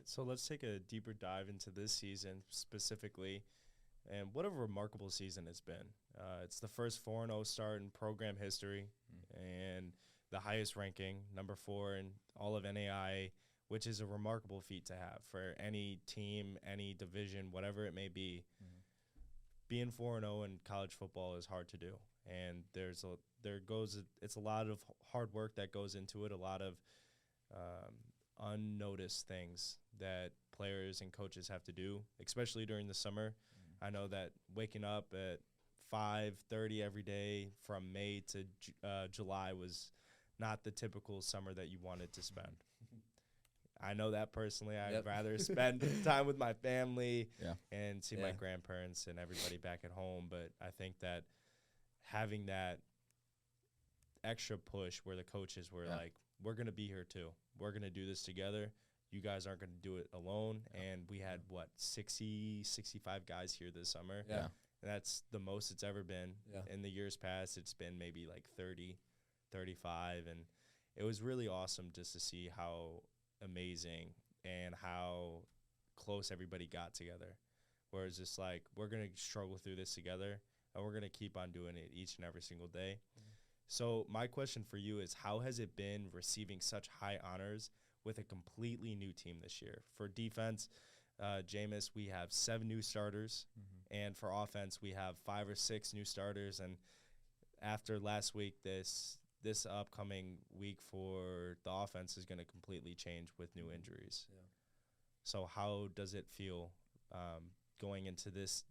so let's take a deeper dive into this season specifically, and what a remarkable season it's been. It's the first 4-0 start in program history, and the highest ranking, number 4 in all of NAIA, which is a remarkable feat to have for any team, any division, whatever it may be. Being 4-0 in college football is hard to do, and it's a lot of hard work that goes into it, a lot of unnoticed things that players and coaches have to do, especially during the summer. I know that waking up at 5:30 every day from May to July was not the typical summer that you wanted to spend. I know that personally. I'd rather spend time with my family and see my grandparents and everybody back at home. But I think that having that extra push where the coaches were like, we're going to be here too. We're going to do this together. You guys aren't going to do it alone. And we had, 65 guys here this summer. Yeah. And that's the most it's ever been. In the years past, it's been maybe like 30, 35. And it was really awesome just to see how amazing and how close everybody got together. Where it's just like, we're going to struggle through this together, and we're going to keep on doing it each and every single day. So my question for you is, how has it been receiving such high honors with a completely new team this year? For defense, Jamis, we have 7 new starters, and for offense, we have 5 or 6 new starters. And after last week, this upcoming week for the offense is going to completely change with new injuries. So how does it feel going into this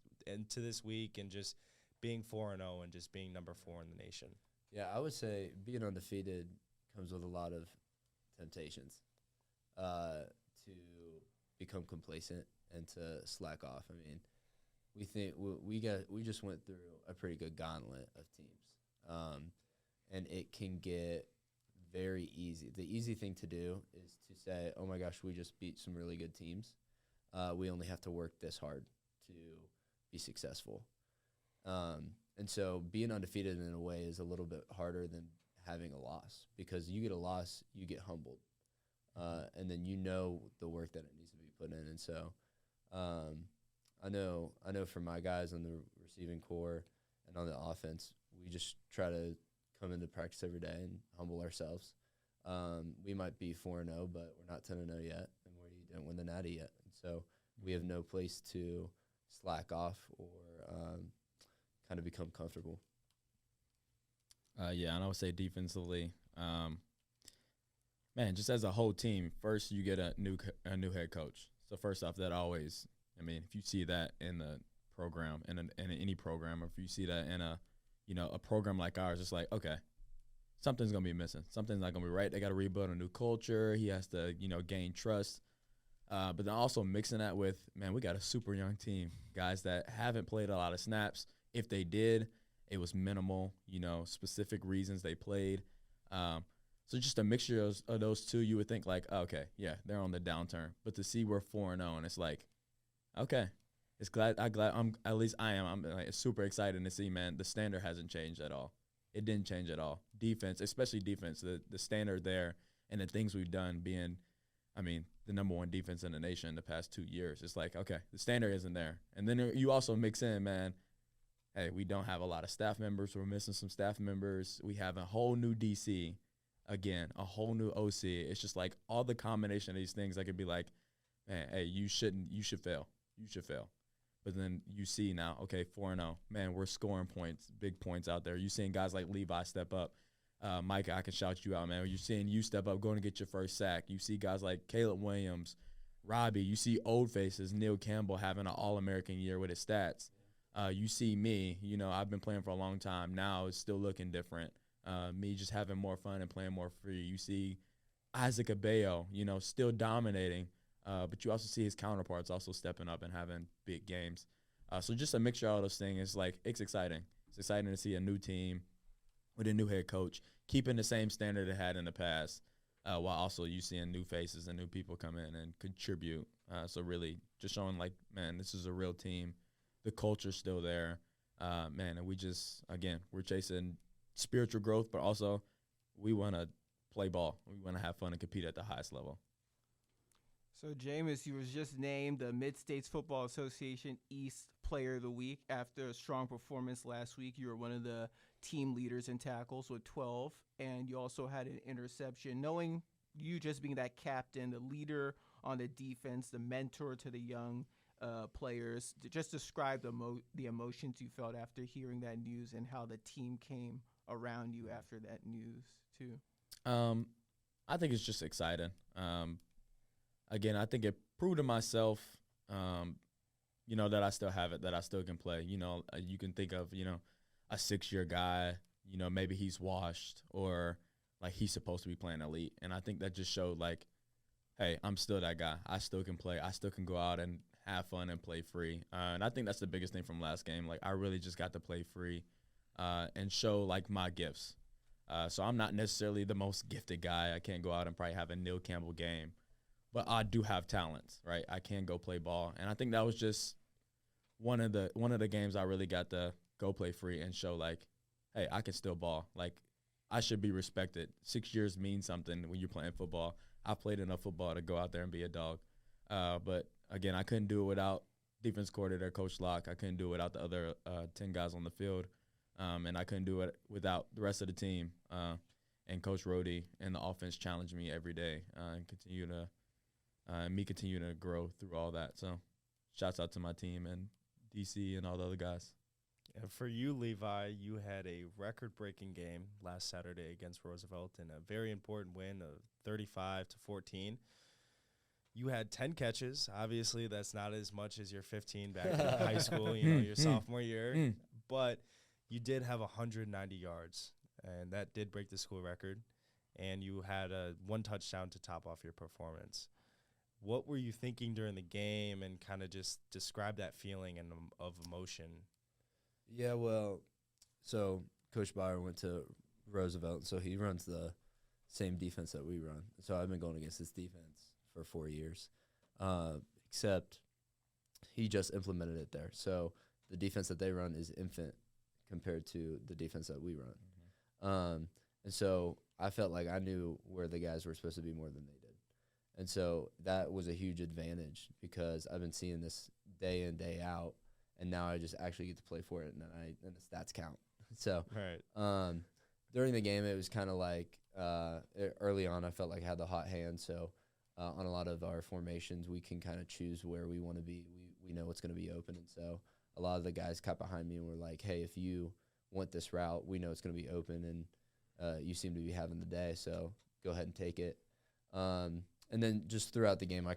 week and just being 4-0 and just being number 4 in the nation? Yeah, I would say being undefeated comes with a lot of temptations to become complacent and to slack off. I mean, we think we just went through a pretty good gauntlet of teams, and it can get very easy. The easy thing to do is to say, "Oh my gosh, we just beat some really good teams. We only have to work this hard to be successful." And so being undefeated in a way is a little bit harder than having a loss, because you get a loss, you get humbled, and then you know the work that it needs to be put in. And so I know for my guys on the receiving core and on the offense, we just try to come into practice every day and humble ourselves. We might be 4-0, but we're not 10-0 yet, and we didn't win the Natty yet. And so we have no place to slack off or kind of become comfortable. And I would say defensively, man, just as a whole team, first you get a new head coach. So first off, that always, I mean, if you see that in the program, in any program, or if you see that in a program like ours, it's like, okay, something's going to be missing. Something's not going to be right. They got to rebuild a new culture. He has to, gain trust. But then also mixing that with, man, we got a super young team, guys that haven't played a lot of snaps. If they did, it was minimal, specific reasons they played. So just a mixture of those two, you would think like, okay, yeah, they're on the downturn. But to see we're 4-0, and it's like, okay, I'm like super excited to see, man, the standard hasn't changed at all. It didn't change at all. Defense, especially defense, the standard there and the things we've done being, I mean, the number 1 defense in the nation in the past 2 years. It's like, okay, the standard isn't there. And then you also mix in, man, hey, we don't have a lot of staff members. We're missing some staff members. We have a whole new DC, again, a whole new OC. It's just like all the combination of these things, I could be like, man, hey, you should fail. You should fail. But then you see now, okay, 4-0. Man, we're scoring points, big points out there. You're seeing guys like Levi step up. Micah, I can shout you out, man. You're seeing you step up, going to get your first sack. You see guys like Caleb Williams, Robbie. You see old faces, Neil Campbell having an All-American year with his stats. You see me, I've been playing for a long time. Now it's still looking different. Me just having more fun and playing more free. You see Isaac Abeyo, still dominating. But you also see his counterparts also stepping up and having big games. So just a mixture of all those things. It's like, it's exciting. It's exciting to see a new team with a new head coach, keeping the same standard it had in the past, while also you seeing new faces and new people come in and contribute. So really just showing like, man, this is a real team. The culture's still there, man, and we just, again, we're chasing spiritual growth, but also we want to play ball. We want to have fun and compete at the highest level. So, Jamis, you was just named the Mid-States Football Association East Player of the Week after a strong performance last week. You were one of the team leaders in tackles with 12, and you also had an interception. Knowing you just being that captain, the leader on the defense, the mentor to the young players, just describe the emotions you felt after hearing that news and how the team came around you after that news, too. I think it's just exciting. Again, I think it proved to myself, that I still have it, that I still can play. You can think of, a 6-year guy, maybe he's washed or like he's supposed to be playing elite. And I think that just showed like, hey, I'm still that guy. I still can play. I still can go out and have fun and play free. And I think that's the biggest thing from last game. Like I really just got to play free and show like my gifts. So I'm not necessarily the most gifted guy. I can't go out and probably have a Neil Campbell game. But I do have talents, right? I can go play ball. And I think that was just one of the games I really got to go play free and show like, hey, I can still ball. Like I should be respected. 6 years means something when you're playing football. I played enough football to go out there and be a dog. But again, I couldn't do it without defense coordinator Coach Locke. I couldn't do it without the other 10 guys on the field. And I couldn't do it without the rest of the team. And Coach Rhodey and the offense challenged me every day and continue to grow through all that. So shouts out to my team and DC and all the other guys. And for you, Levi, you had a record-breaking game last Saturday against Roosevelt in a very important win of 35-14. You had 10 catches. Obviously, that's not as much as your 15 back in high school, your sophomore year. But you did have 190 yards, and that did break the school record. And you had one touchdown to top off your performance. What were you thinking during the game, and kind of just describe that feeling and of emotion? Yeah, well, so Coach Bryan went to Roosevelt, so he runs the same defense that we run. So I've been going against this defense for 4 years, except he just implemented it there. So the defense that they run is infant compared to the defense that we run. Mm-hmm. And so I felt like I knew where the guys were supposed to be more than they did. And so that was a huge advantage because I've been seeing this day in, day out, and now I just actually get to play for it, and the stats count. So right. During the game, it was kind of like early on I felt like I had the hot hand. So on a lot of our formations, we can kind of choose where we want to be. We know it's going to be open. And so a lot of the guys got behind me and were like, hey, if you want this route, we know it's going to be open, and you seem to be having the day, so go ahead and take it. And then just throughout the game,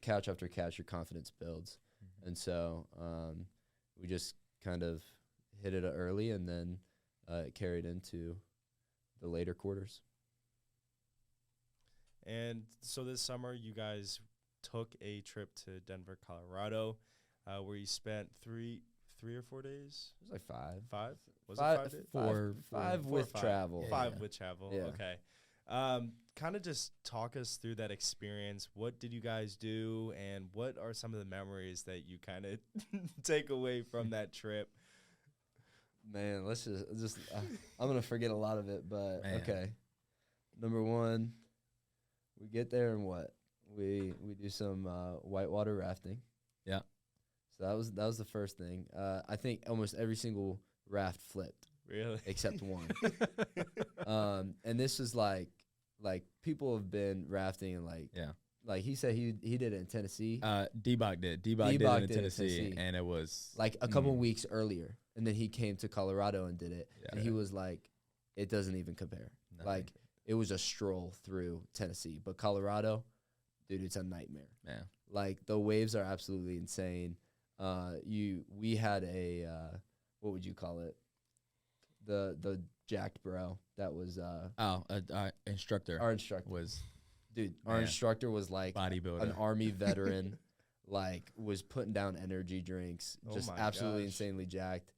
catch after catch, your confidence builds. Mm-hmm. And so we just kind of hit it early, and then it carried into the later quarters. And so this summer, you guys took a trip to Denver, Colorado, where you spent three or 4 days? It was like 5. 5? Was five, it 5 days? 5 with travel. Yeah. 5 with travel, yeah. Okay. Kind of just talk us through that experience. What did you guys do, and what are some of the memories that you kind of take away from that trip? Man, let's just I'm going to forget a lot of it, but Man. Okay. Number one, we get there and what? We do some whitewater rafting. Yeah. So that was the first thing. I think almost every single raft flipped. Really? Except one. And this is like people have been rafting and like he said he did it in Tennessee. D-Bach did. D-Bach did it in Tennessee, and it was like a couple weeks earlier. And then he came to Colorado and did it. Yeah. And he was like, it doesn't even compare. Nothing. Like it was a stroll through Tennessee, but Colorado, dude, it's a nightmare. Yeah. Like the waves are absolutely insane. We had a what would you call it? The jacked bro that was our instructor. Our instructor was, dude. Our instructor was like bodybuilder, an Army veteran, like was putting down energy drinks, just absolutely insanely jacked.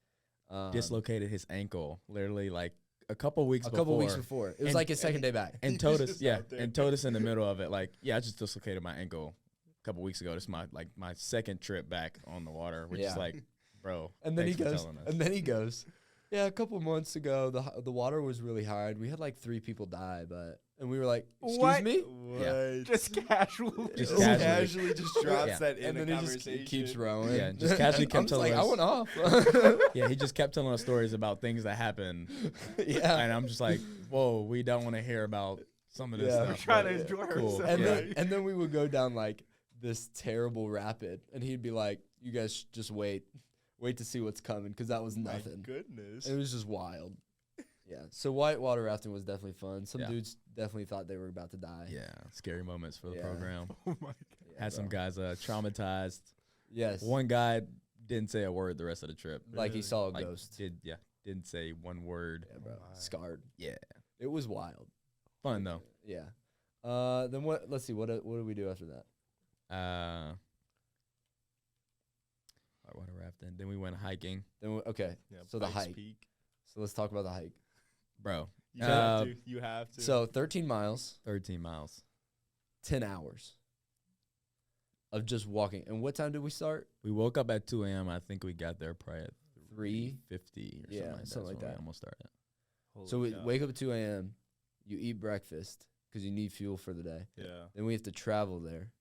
Dislocated his ankle, literally like a couple weeks before. It was like his second day back, and told us, told us in the middle of it, like, I just dislocated my ankle a couple weeks ago. This is my second trip back on the water, which is like, bro. And then he goes, Yeah, a couple months ago, the water was really high. We had like 3 people die, and we were like, "Excuse What? me?" What? Just casually. Just Just casually. casually just drops Yeah. that in And the then he just conversation. keeps rowing. Yeah, just casually I'm kept just like, telling I us. went off. Yeah, he just kept telling us stories about things that happened, Yeah. and I'm just like, whoa, we don't want to hear about some of this Yeah. stuff. We're trying to but enjoy cool. ourselves. And Yeah. then we would go down like this terrible rapid, and he'd be like, "You guys just wait to see what's coming," because that was My nothing. goodness. It was just wild. Yeah. So whitewater rafting was definitely fun. Some Yeah. dudes definitely thought they were about to die. Yeah, scary moments for the Yeah. program. Oh my God. Yeah, Had some bro. guys traumatized. Yes. One guy didn't say a word the rest of the trip. Like he Really? saw a Like, ghost. didn't say one word. Yeah, bro. my. Scarred. Yeah, It was wild. fun though. Yeah. Then what? Let's see. What do we do after that? Whitewater rafting. Then we went hiking, Okay. Yeah, So the Pikes hike. Peak. So let's talk about the hike. bro. You have Uh, to. You have to. So 13 miles, 13 miles. 10 hours of just walking. And what time did we start? We woke up at 2 a.m. I think we got there probably at 3:50 3:50 or Yeah, something like that. something like That's when we that. almost started. Holy So we cow. wake up at 2 a.m. You eat breakfast because you need fuel for the day. Yeah. Then we have to travel there.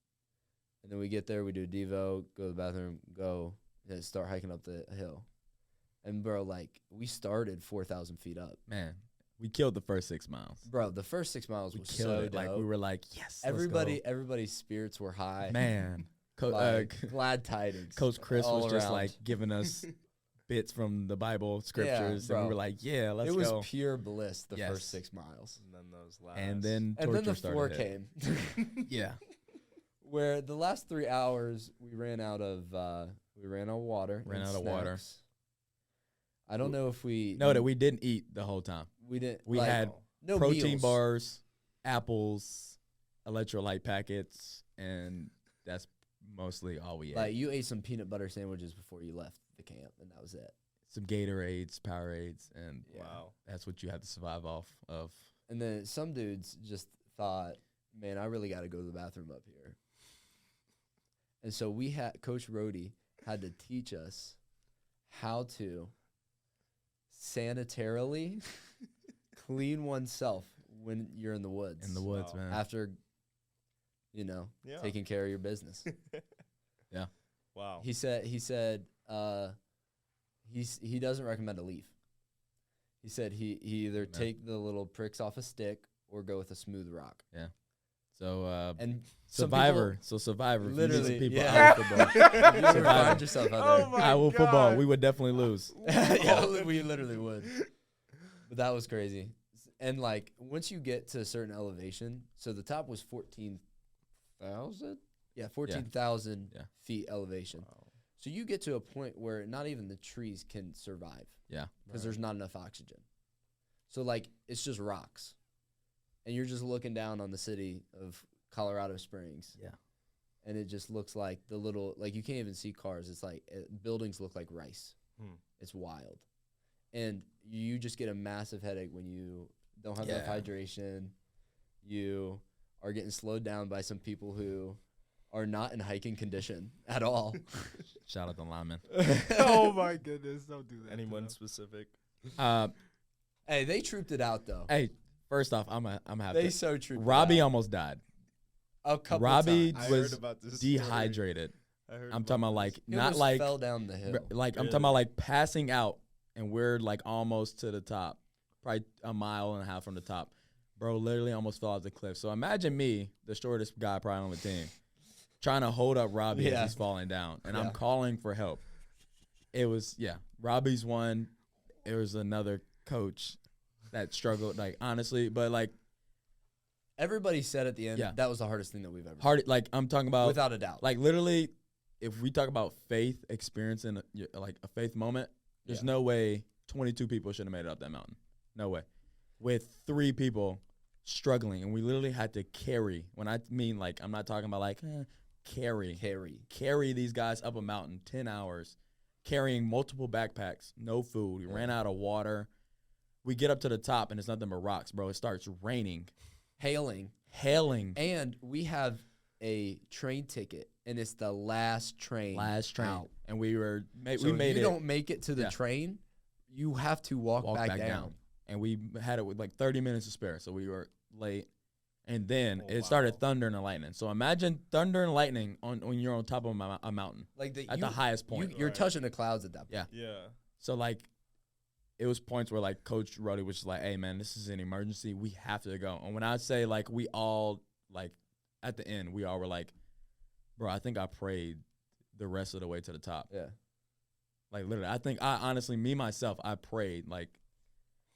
And then we get there, we do a Devo, go to the bathroom, go, and then start hiking up the hill. And, bro, like, we started 4,000 feet up. Man, we killed the first 6 miles. Bro, the first 6 miles We was killed so it. dope. Like we were like, yes. Everybody's spirits were high. Man, Like, glad tidings. Coach Chris all was just around. like giving us bits from the Bible scriptures, and we bro. were like, yeah, let's it was go. pure bliss the Yes. first 6 miles. And then those last. And then And then torture the 4 started. came. Yeah, Where the last 3 hours we ran out of water. Ran and out of water. snacks. I don't know if we no, that we didn't eat the whole time. we didn't We like, had no protein meals. bars, apples, electrolyte packets, and that's mostly all we ate. Like you ate some peanut butter sandwiches before you left the camp, and that was it. Some Gatorades, Powerades, and Yeah. Wow. that's what you had to survive off of. And then some dudes just thought, "Man, I really got to go to the bathroom up here." And so we had Coach Rhodey had to teach us how to sanitarily clean oneself when you're in the woods. In the woods, Wow. man. After, Yeah. taking care of your business. Wow. He said he doesn't recommend a leaf. He said he either Amen. take the little pricks off a stick or go with a smooth rock. So And some Survivor. So Survivor. if you need some Literally, people yeah. Iowa football. people, if you ever Survivor. find yourself out Oh there. my Iowa football. God. We would definitely lose. Yeah, we literally would. But that was crazy. And like once you get to a certain elevation, so the top was 14,000. Yeah, 14,000 Yeah. feet elevation. Wow. So you get to a point where not even the trees can survive. Yeah. Because there's not enough oxygen. So like it's just rocks, and you're just looking down on the city of Colorado Springs. Yeah. And it just looks like the little you can't even see cars. It's like buildings look like rice. It's wild, and you just get a massive headache when you don't have enough Yeah. hydration. You are getting slowed down by some people who are not in hiking condition at all. Shout out the lineman. Oh my goodness! Don't do that. to Anyone them. specific? Hey, they trooped it out though. Hey, first off, I'm happy. They so trooped Robbie it out. almost died. A couple Robbie times. I was heard about this story. Dehydrated. I heard I'm talking about this. like He not almost like fell down the hill. like I'm Really? talking about like passing out, and we're like almost to the top, probably a mile and a half from the top. Bro, literally almost fell off the cliff. So imagine me, the shortest guy probably on the team, trying to hold up Robbie Yeah. as he's falling down, and Yeah. I'm calling for help. It was Robbie's one. It was another coach that struggled, like honestly, but like Everybody said at the end, Yeah. that was the hardest thing that we've ever hard. Like I'm talking about, done. Without a doubt. like literally, if we talk about faith, experiencing like a faith moment, there's Yeah. no way 22 people should have made it up that mountain. No way. With 3 people struggling, and we literally had to carry. When I mean like, I'm not talking about like carry these guys up a mountain 10 hours, carrying multiple backpacks, no food. We ran out of water. We get up to the top, and it's nothing but rocks, bro. It starts raining, Hailing. and We have a train ticket, and it's the last train. last train, out. and we were So we if made you it. don't make it to the Yeah. train, You have to walk back down. And we had it with like 30 minutes to spare, so we were late. And then it started thundering and lightning. So imagine thunder and lightning when you're on top of a mountain, Like the highest point. You're touching the clouds at that point. Yeah. So like, it was points where like Coach Ruddy was just like, "Hey man, this is an emergency. We have to go." And when I say like we all like at the end, we all were like, "Bro, I think I prayed the rest of the way to the top." Yeah. Like literally, I think I honestly, me myself, I prayed like,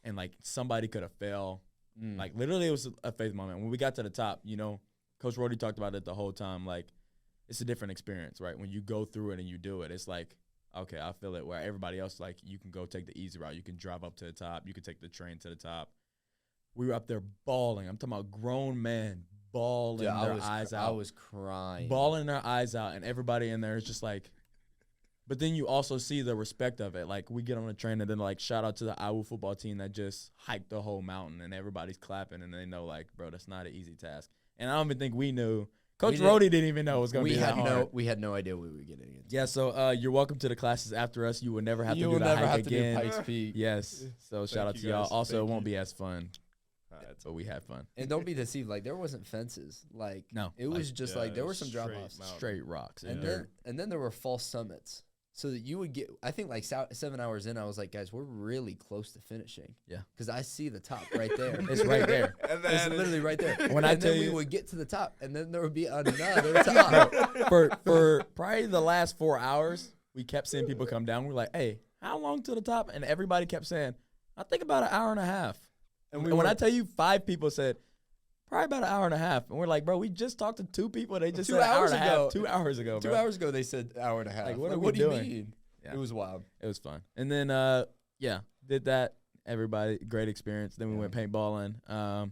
and like somebody could have fell. Like literally, it was a faith moment. When we got to the top, you know, Coach Rody talked about it the whole time. Like, it's a different experience, right? When you go through it and you do it, it's like, okay, I feel it. Where everybody else, like, you can go take the easy route. You can drive up to the top. You can take the train to the top. We were up there bawling. I'm talking about grown men bawling their eyes out. I was crying. Bawling their eyes out, and everybody in there is just like, but then you also see the respect of it. Like, we get on the train, and then, like, shout out to the Iowa football team that just hiked the whole mountain, and everybody's clapping, and they know, like, bro, that's not an easy task. And I don't even think we knew. Coach Rody didn't even know it was going to be that hard. We had no idea what we were getting into. Yeah, so you're welcome to the classes after us. You will never have to do the hike again. To do Pikes Peak. Yes, so shout out to y'all. Also, it won't be as fun, but we had fun. And don't be deceived. Like, there wasn't fences. Like, no, it was just like there were some drop-offs. Straight rocks. And then there were false summits. So that you would get, I think like 7 hours in, I was like, guys, we're really close to finishing. Yeah. Because I see the top right there. It's right there. It's literally right there. When I tell you, we would get to the top, and then there would be another top. For probably the last 4 hours, we kept seeing people come down. We're like, hey, how long to the top? And everybody kept saying, I think about an hour and a half. And when I tell you 5 people said, probably about an hour and a half. And we're like, bro, we just talked to 2 people. They just said an hour and a half. 2 hours ago, bro. 2 hours ago, they said hour and a half. Like, what do you doing? mean? Yeah. It was wild. It was fun. And then, did that. Everybody, great experience. Then we went paintballing. I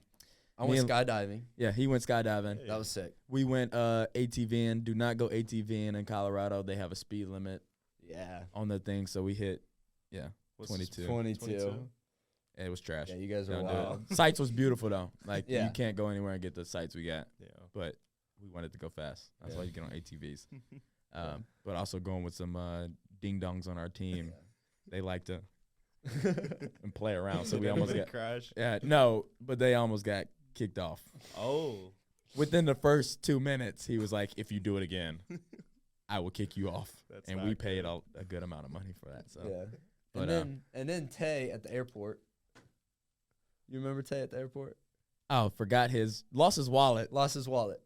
went skydiving. Yeah, he went skydiving. Hey. That was sick. We went ATVing. Do not go ATVing in Colorado. They have a speed limit. Yeah. On the thing, so we hit, 22. 22. It was trash. Yeah, you guys are wild. Sights was beautiful though. Like you can't go anywhere and get the sights we got. Yeah. But we wanted to go fast. That's why you get on ATVs. But also going with some ding dongs on our team. They like to and play around. So we almost got crashed. Yeah, no, but they almost got kicked off. Oh. Within the first 2 minutes, he was like, "If you do it again, I will kick you off." And we paid a good amount of money for that. So yeah. But, and then Tay at the airport. You remember Tay at the airport? Oh, lost his wallet. Lost his wallet.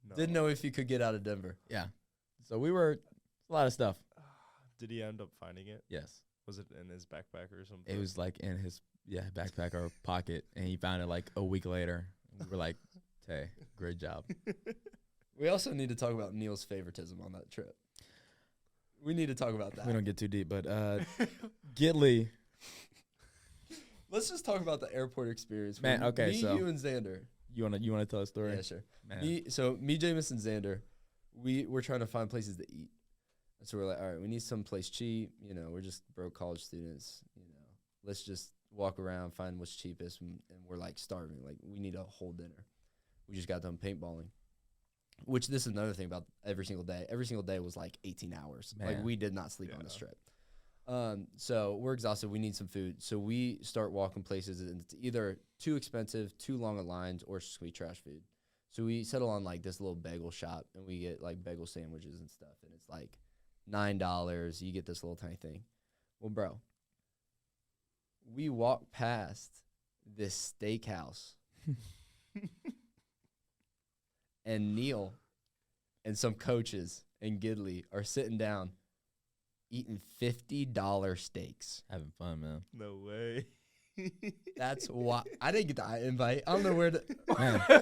No. Didn't know if he could get out of Denver. Yeah. So a lot of stuff. Did he end up finding it? Yes. Was it in his backpack or something? It was like in his backpack or pocket, and he found it like a week later. We were like, Tay, great job. We also need to talk about Neil's favoritism on that trip. We need to talk about that. We don't get too deep, but Gidley. Let's just talk about the airport experience. Man, okay, so you and Xander. You wanna tell a story? Yeah, sure. Me, Jamis, and Xander, we're trying to find places to eat. So we're like, all right, we need some place cheap. You know, we're just broke college students. You know, let's just walk around, find what's cheapest, and we're like starving. Like, we need a whole dinner. We just got done paintballing. Which this is another thing about every single day. Every single day was like 18 hours. Man. Like, we did not sleep on this trip. So we're exhausted. We need some food. So we start walking places, and it's either too expensive, too long of lines, or just we trash food. So we settle on like this little bagel shop, and we get like bagel sandwiches and stuff, and it's like $9. You get this little tiny thing. Well, bro, we walk past this steakhouse, and Neil and some coaches and Gidley are sitting down eating $50 steaks. Having fun, man. No way. That's why I didn't get the invite. I don't know where to.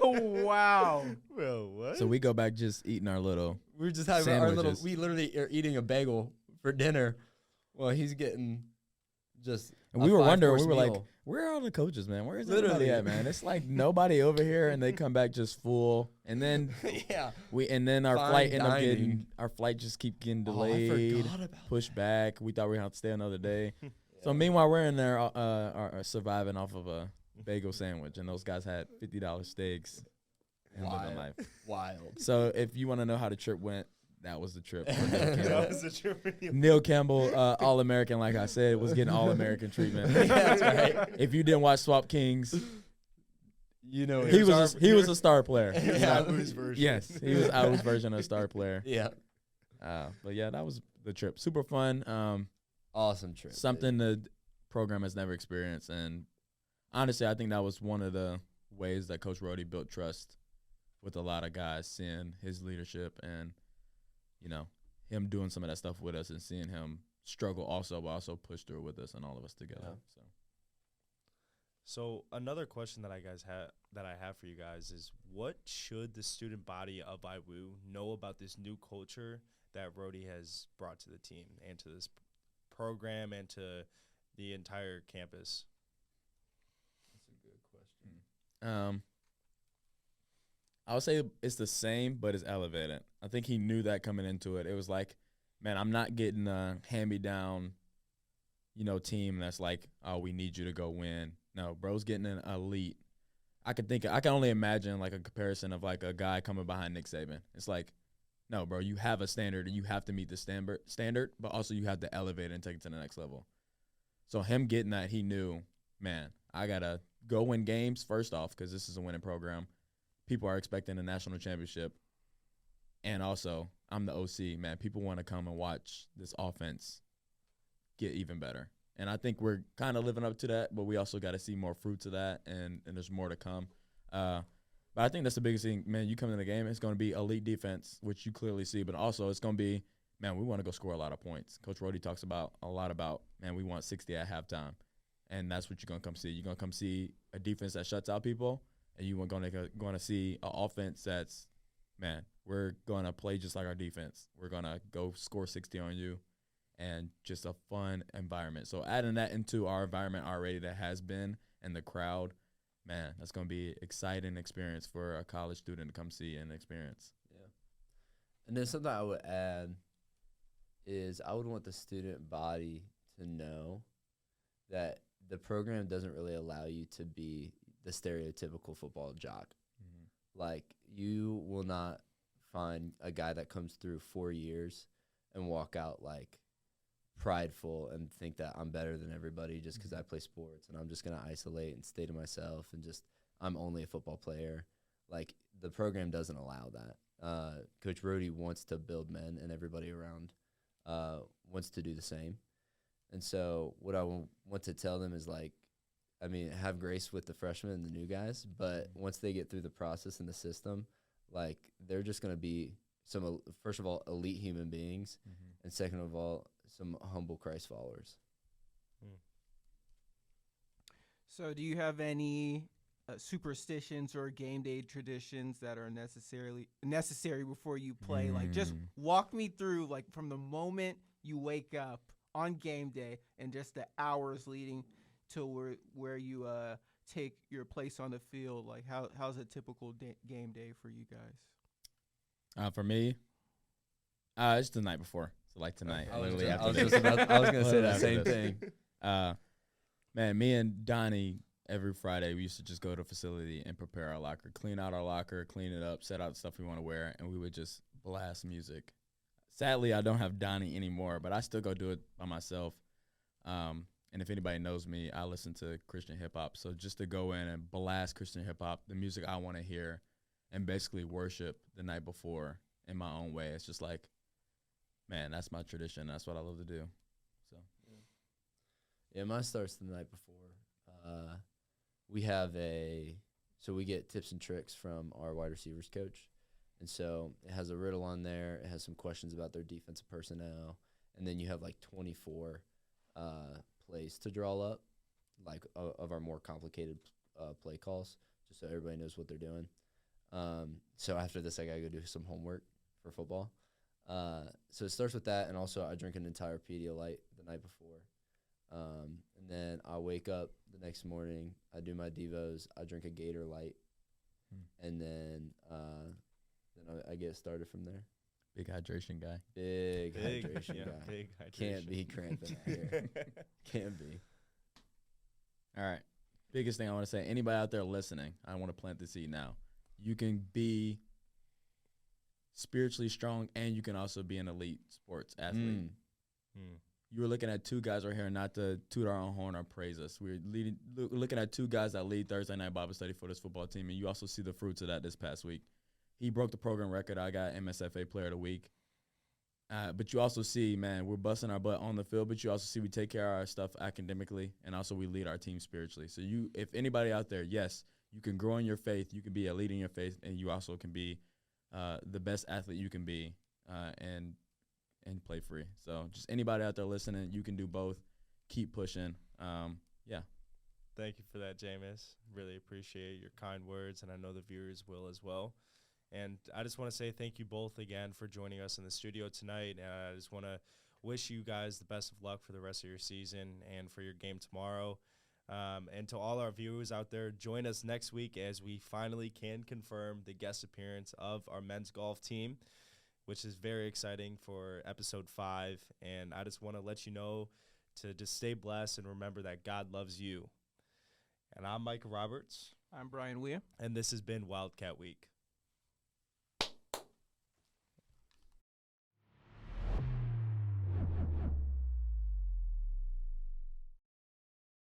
Wow. Well, what? So we go back just eating our little. We're just having sandwiches. our little. We literally are eating a bagel for dinner. Well, he's getting just. And we were wondering. We were meal. like, "Where are all the coaches, man? Where is literally everybody at, man? It's like nobody over here, and they come back just full. And then our flight ended up getting just keep getting delayed, pushed back. We thought we were gonna have to stay another day. So meanwhile, we're in there are surviving off of a bagel sandwich, and those guys had $50 steaks and living life. Wild. So if you want to know how the trip went, that was the trip. For Neil Campbell. That was the trip for you. Neil Campbell, All-American, like I said, was getting All-American treatment. That's right. If you didn't watch Swap Kings, You know, he was a star player. He was Abu's version. Yes, he was Abu's version of a star player. Yeah. But yeah, that was the trip. Super fun. Awesome trip. Something the program has never experienced, and honestly, I think that was one of the ways that Coach Rhodey built trust with a lot of guys, seeing his leadership and, you know, him doing some of that stuff with us and seeing him struggle also, but also push through with us and all of us together. Yeah. So another question that I have for you guys is, what should the student body of IWU know about this new culture that Rhodey has brought to the team and to this program and to the entire campus? That's a good question. I would say it's the same, but it's elevated. I think he knew that coming into it. It was like, man, I'm not getting a hand-me-down, team that's like, oh, we need you to go win. No, bro's getting an elite. I can only imagine like a comparison of like a guy coming behind Nick Saban. It's like, no, bro, you have a standard and you have to meet the standard, but also you have to elevate it and take it to the next level. So him getting that, he knew, man, I got to go win games first off because this is a winning program. People are expecting a national championship. And also, I'm the OC, man. People want to come and watch this offense get even better. And I think we're kind of living up to that, but we also got to see more fruits of that, and there's more to come. But I think that's the biggest thing, man. You come in the game, it's going to be elite defense, which you clearly see, but also it's going to be, man, we want to go score a lot of points. Coach Rhodey talks a lot about, man, we want 60 at halftime, and that's what you're going to come see. You're going to come see a defense that shuts out people, and you're going to see an offense that's, man, we're going to play just like our defense. We're going to go score 60 on you. And just a fun environment. So adding that into our environment already that has been, and the crowd, man, that's going to be exciting experience for a college student to come see and experience. Yeah. And then something I would add is I would want the student body to know that the program doesn't really allow you to be the stereotypical football jock. Mm-hmm. Like, you will not find a guy that comes through 4 years and walk out like prideful and think that I'm better than everybody just because I play sports and I'm just going to isolate and stay to myself and just I'm only a football player. Like, the program doesn't allow that. Coach Rhodey wants to build men, and everybody around wants to do the same. And so what I want to tell them is, like, I mean, have grace with the freshmen and the new guys, but once they get through the process and the system, like, they're just going to be first of all, elite human beings, and second of all, some humble Christ followers. So do you have any superstitions or game day traditions that are necessary before you play? Like, just walk me through, like, from the moment you wake up on game day and just the hours leading to where you take your place on the field. Like, how's a typical game day for you guys? For me, it's the night before. So like tonight, I was literally going after to say the after same this. thing. Man, me and Donnie, every Friday, we used to just go to a facility and prepare our locker, clean out our locker, clean it up, set out the stuff we want to wear, and we would just blast music. Sadly, I don't have Donnie anymore, but I still go do it by myself. And if anybody knows me, I listen to Christian hip-hop. So just to go in and blast Christian hip-hop, the music I want to hear, and basically worship the night before in my own way, it's just like, man, that's my tradition. That's what I love to do. So, yeah, mine starts the night before. We get tips and tricks from our wide receivers coach. And so it has a riddle on there. It has some questions about their defensive personnel. And then you have like 24 plays to draw up, like of our more complicated play calls, just so everybody knows what they're doing. So after this, I got to go do some homework for football. So it starts with that, and also I drink an entire Pedialyte the night before. And then I wake up the next morning, I do my devos, I drink a Gator Light, and then I get started from there. big hydration guy. Big hydration guy. Big hydration. Can't be cramping out here. Can't be. All right. Biggest thing I want to say, anybody out there listening, I want to plant the seed now. You can be spiritually strong, and you can also be an elite sports athlete. You were looking at two guys right here, not to toot our own horn or praise us. We're looking at two guys that lead Thursday Night Bible Study for this football team, and you also see the fruits of that this past week. He broke the program record. I got MSFA Player of the Week. But you also see, man, we're busting our butt on the field, but you also see we take care of our stuff academically, and also we lead our team spiritually. So if anybody out there, yes, you can grow in your faith, you can be a leader in your faith, and you also can be the best athlete you can be and play free. So just anybody out there listening, you can do both. Keep pushing. Yeah. Thank you for that, Jamis. Really appreciate your kind words, and I know the viewers will as well. And I just want to say thank you both again for joining us in the studio tonight. And I just want to wish you guys the best of luck for the rest of your season and for your game tomorrow. And to all our viewers out there, join us next week as we finally can confirm the guest appearance of our men's golf team, which is very exciting for episode 5. And I just want to let you know to just stay blessed and remember that God loves you. And I'm Micah Roberts. I'm Bryan Weah. And this has been Wildcat Week.